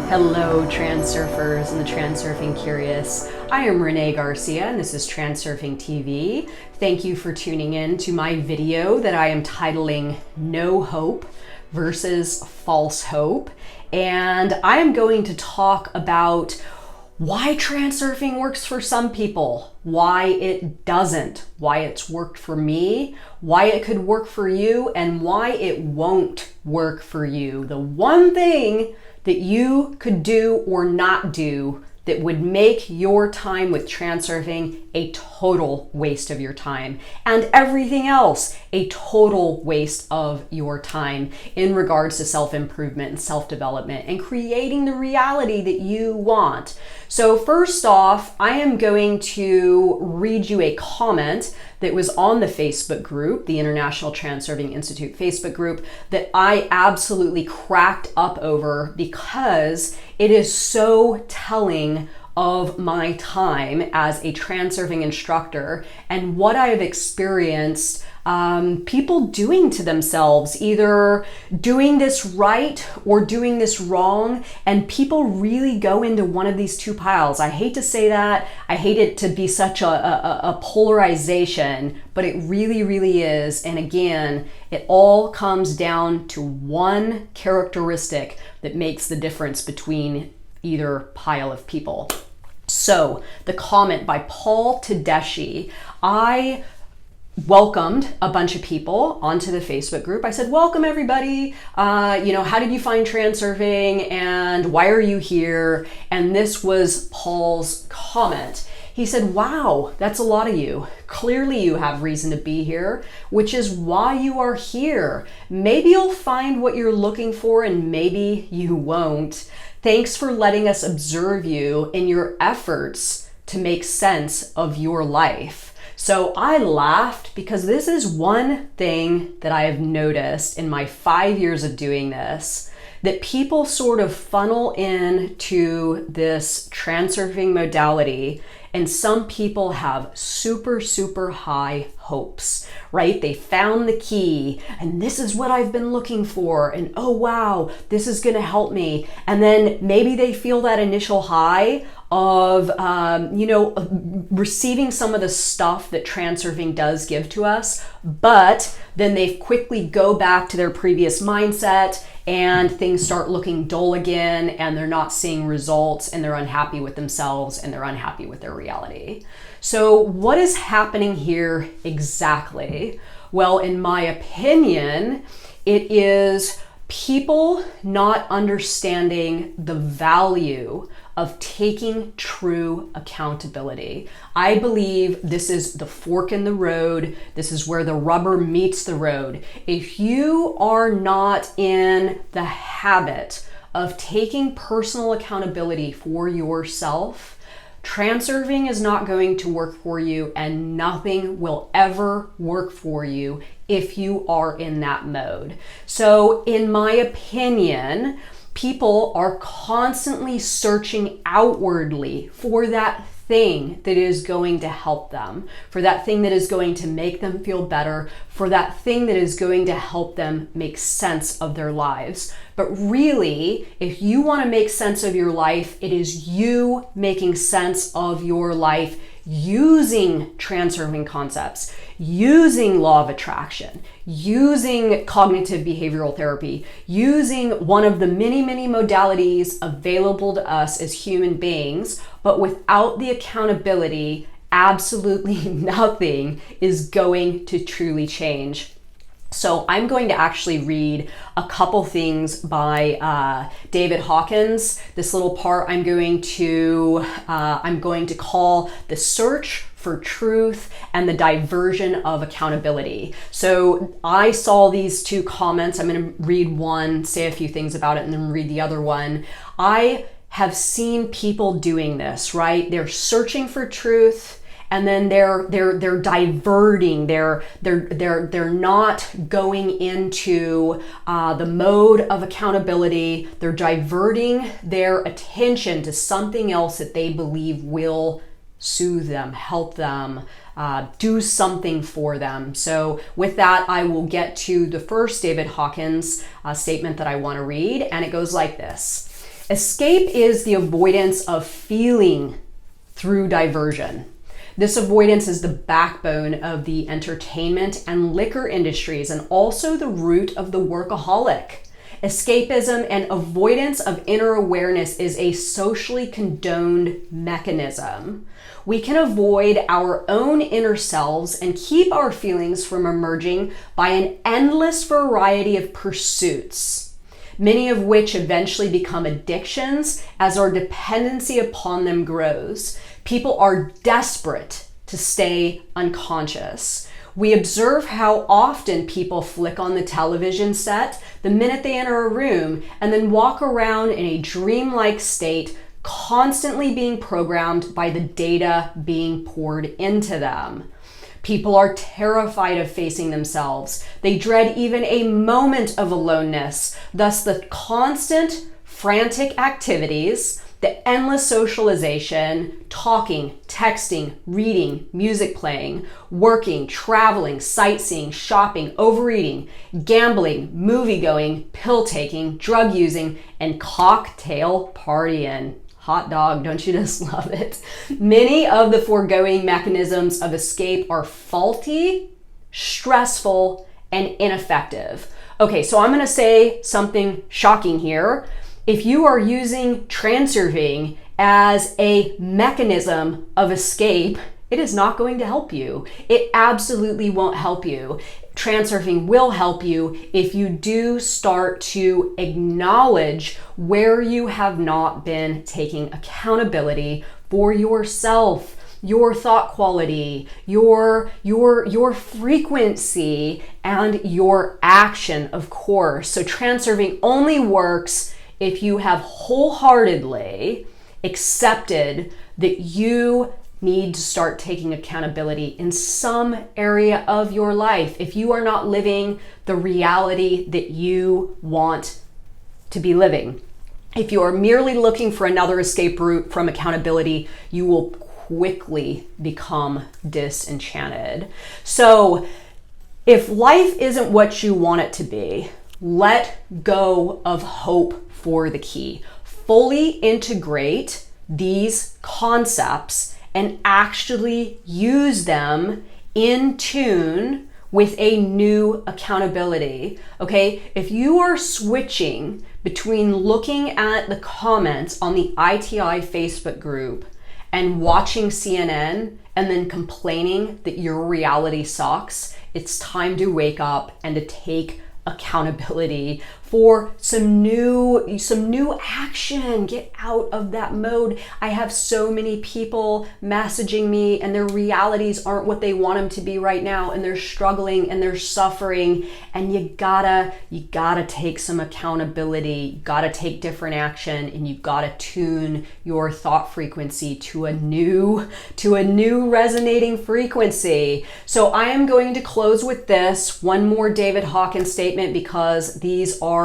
Hello, Transurfers and the Transurfing Curious. I am Renee Garcia and this is TransurfingTV. Thank you for tuning in to my video that I am titling No Hope versus False Hope. And I am going to talk about why transurfing works for some people, why it doesn't, why it's worked for me, why it could work for you, and why it won't work for you. The one thing that you could do or not do that would make your time with transurfing a total waste of your time, and everything else a total waste of your time in regards to self-improvement and self-development and creating the reality that you want. So first off, I am going to read you a comment that was on the Facebook group, the International Transurfing Institute Facebook group, that I absolutely cracked up over because it is so telling of my time as a transurfing instructor and what I have experienced people doing to themselves, either doing this right or doing this wrong, and people really go into one of these two piles. I hate to say that. I hate it to be such a polarization, but it really, really is. And again, it all comes down to one characteristic that makes the difference between either pile of people. So the comment by Paul Tedeschi, I welcomed a bunch of people onto the Facebook group. I said, welcome everybody. How did you find transurfing and why are you here? And this was Paul's comment. He said, wow, that's a lot of you. Clearly you have reason to be here, which is why you are here. Maybe you'll find what you're looking for and maybe you won't. Thanks for letting us observe you in your efforts to make sense of your life. So I laughed because this is one thing that I have noticed in my 5 years of doing this, that people sort of funnel into this transurfing modality, and some people have super, super high hopes, right? They found the key and this is what I've been looking for. And oh, wow, this is going to help me. And then maybe they feel that initial high of, receiving some of the stuff that transurfing does give to us, but then they quickly go back to their previous mindset and things start looking dull again and they're not seeing results and they're unhappy with themselves and they're unhappy with their reality. So what is happening here exactly? Well, in my opinion, it is people not understanding the value of taking true accountability. I believe this is the fork in the road. This is where the rubber meets the road. If you are not in the habit of taking personal accountability for yourself, transurfing is not going to work for you and nothing will ever work for you if you are in that mode. So in my opinion, people are constantly searching outwardly for that thing that is going to help them, for that thing that is going to make them feel better, for that thing that is going to help them make sense of their lives. But really, if you want to make sense of your life, it is you making sense of your life using transurfing concepts, using law of attraction, using cognitive behavioral therapy, using one of the many, many modalities available to us as human beings, but without the accountability, absolutely nothing is going to truly change. So I'm going to actually read a couple things by David Hawkins. This little part I'm going to call The Search for Truth and the Diversion of Accountability. So I saw these two comments. I'm going to read one, say a few things about it, and then read the other one. I have seen people doing this, right? They're searching for truth. And then they're diverting. They're not going into the mode of accountability. They're diverting their attention to something else that they believe will soothe them, help them, do something for them. So with that, I will get to the first David Hawkins statement that I want to read, and it goes like this. Escape is the avoidance of feeling through diversion. This avoidance is the backbone of the entertainment and liquor industries and also the root of the workaholic. Escapism and avoidance of inner awareness is a socially condoned mechanism. We can avoid our own inner selves and keep our feelings from emerging by an endless variety of pursuits, many of which eventually become addictions as our dependency upon them grows. People are desperate to stay unconscious. We observe how often people flick on the television set the minute they enter a room and then walk around in a dreamlike state, constantly being programmed by the data being poured into them. People are terrified of facing themselves. They dread even a moment of aloneness. Thus, the constant, frantic activities, the endless socialization, talking, texting, reading, music playing, working, traveling, sightseeing, shopping, overeating, gambling, movie going, pill taking, drug using, and cocktail partying. Hot dog, don't you just love it? Many of the foregoing mechanisms of escape are faulty, stressful, and ineffective. Okay, so I'm gonna say something shocking here. If you are using transurfing as a mechanism of escape, it is not going to help you. It absolutely won't help you. Transurfing will help you if you do start to acknowledge where you have not been taking accountability for yourself, your thought quality, your frequency, and your action, of course. So transurfing only works if you have wholeheartedly accepted that you need to start taking accountability in some area of your life. If you are not living the reality that you want to be living, if you are merely looking for another escape route from accountability, you will quickly become disenchanted. So if life isn't what you want it to be, let go of hope for the key. Fully integrate these concepts and actually use them in tune with a new accountability. Okay, if you are switching between looking at the comments on the ITI Facebook group and watching CNN and then complaining that your reality sucks, it's time to wake up and to take accountability for some new action. Get out of that mode. I have so many people messaging me and their realities aren't what they want them to be right now, and they're struggling and they're suffering, and you gotta take some accountability. You gotta take different action, and you gotta tune your thought frequency to a new resonating frequency. So I am going to close with this one more David Hawkins statement, because these are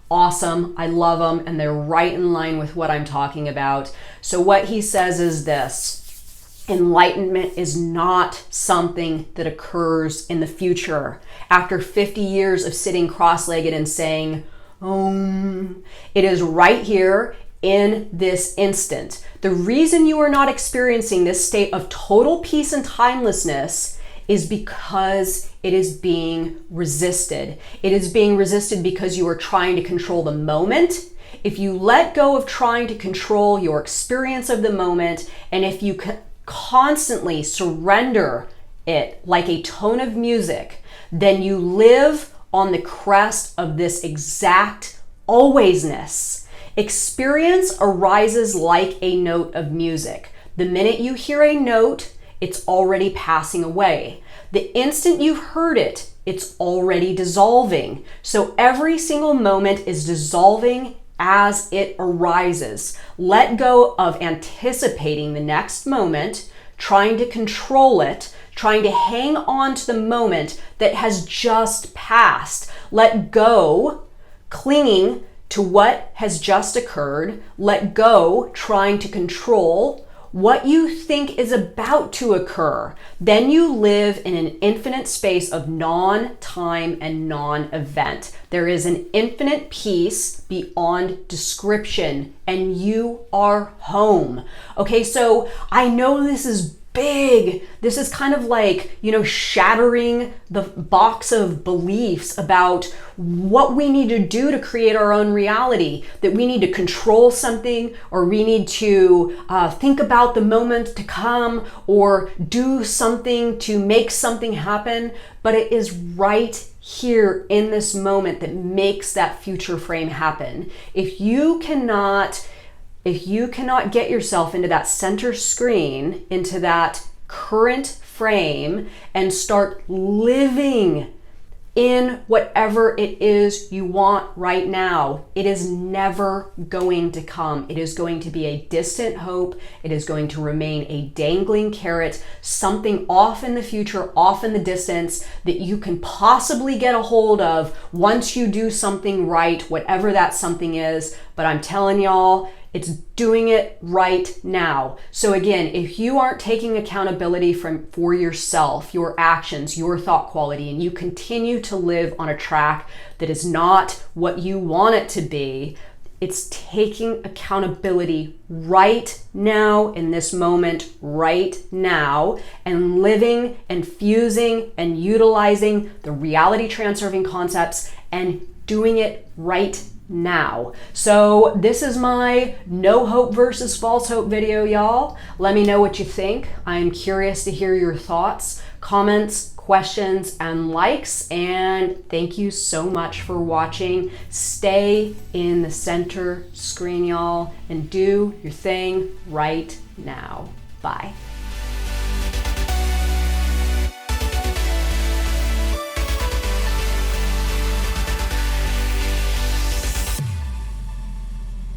awesome. I love them, and they're right in line with what I'm talking about. So what he says is this: enlightenment is not something that occurs in the future after 50 years of sitting cross-legged and saying, it is right here in this instant. The reason you are not experiencing this state of total peace and timelessness is because it is being resisted. It is being resisted because you are trying to control the moment. If you let go of trying to control your experience of the moment, and if you constantly surrender it like a tone of music, then you live on the crest of this exact alwaysness. Experience arises like a note of music. The minute you hear a note, it's already passing away. The instant you've heard it, it's already dissolving. So every single moment is dissolving as it arises. Let go of anticipating the next moment, trying to control it, trying to hang on to the moment that has just passed. Let go, clinging to what has just occurred. Let go, trying to control what you think is about to occur, then you live in an infinite space of non-time and non-event. There is an infinite peace beyond description, and you are home. Okay, so I know this is big. This is kind of like, shattering the box of beliefs about what we need to do to create our own reality, that we need to control something, or we need to think about the moment to come, or do something to make something happen. But it is right here in this moment that makes that future frame happen. If you cannot get yourself into that center screen, into that current frame, and start living in whatever it is you want right now, it is never going to come. It is going to be a distant hope. It is going to remain a dangling carrot, something off in the future, off in the distance, that you can possibly get a hold of once you do something right, whatever that something is. But I'm telling y'all, it's doing it right now. So again, if you aren't taking accountability for yourself, your actions, your thought quality, and you continue to live on a track that is not what you want it to be, it's taking accountability right now, in this moment, right now, and living and fusing and utilizing the reality transurfing concepts and doing it right now. So this is my no hope versus false hope video, y'all. Let me know what you think. I am curious to hear your thoughts, comments, questions, and likes. And thank you so much for watching. Stay in the center screen, y'all, and do your thing right now. Bye.